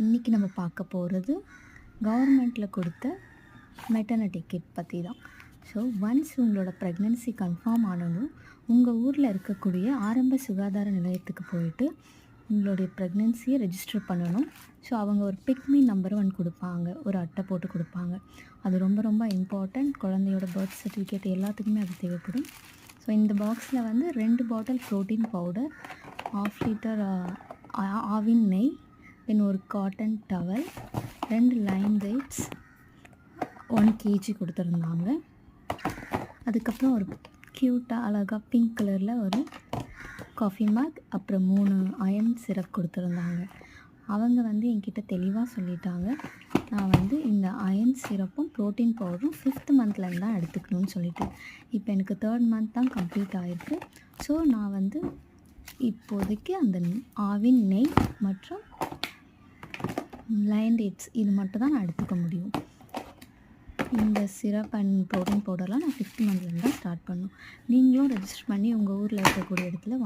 இன்றைக்கி நம்ம பார்க்க போகிறது கவர்மெண்ட்டில் கொடுத்த மெட்டர்னிட்டி கிட் பற்றி தான். ஸோ ஒன்ஸ் உங்களோட ப்ரெக்னென்சி கன்ஃபார்ம் ஆனதும் உங்கள் ஊரில் இருக்கக்கூடிய ஆரம்ப சுகாதார நிலையத்துக்கு போயிட்டு உங்களுடைய ப்ரெக்னென்சியை ரெஜிஸ்டர் பண்ணணும். ஸோ அவங்க ஒரு பிக்மி நம்பர் ஒன்று கொடுப்பாங்க, ஒரு அட்டை போட்டு கொடுப்பாங்க. அது ரொம்ப ரொம்ப இம்பார்ட்டண்ட். குழந்தையோட பர்த் சர்டிஃபிகேட் எல்லாத்துக்குமே அது தேவைப்படும். ஸோ இந்த பாக்ஸில் வந்து 2 பாட்டில் ப்ரோட்டீன் பவுடர், 1/2 லிட்டர் ஆவின் நெய், தென் ஒரு cotton towel, 2 Lime dates, 1 kg கொடுத்துருந்தாங்க. அதுக்கப்புறம் ஒரு க்யூட்டாக அழகாக பிங்க் கலரில் ஒரு காஃபி மேக், அப்புறம் 3 அயன் சிரப் கொடுத்துருந்தாங்க. அவங்க வந்து என்கிட்ட தெளிவாக சொல்லிட்டாங்க, நான் வந்து இந்த அயன் சிரப்பும் ப்ரோட்டீன் பவுடரும் 5th மந்த்லேருந்து தான் எடுத்துக்கணும்னு சொல்லிட்டு. இப்போ எனக்கு 3rd மந்த் தான் கம்ப்ளீட் ஆகிருக்கு. ஸோ நான் வந்து இப்போதைக்கு அந்த ஆவின் நெய் மற்றும் லைன் டேட்ஸ் இது மட்டும் தான் நான் எடுத்துக்க முடியும். இந்த சிரப் அண்ட் ப்ரோட்டீன் பவுடர்லாம் நான் 5th மந்த்லேருந்து தான் ஸ்டார்ட் பண்ணணும். நீங்களும் ரெஜிஸ்டர் பண்ணி உங்கள் ஊரில் இருக்கக்கூடிய இடத்துல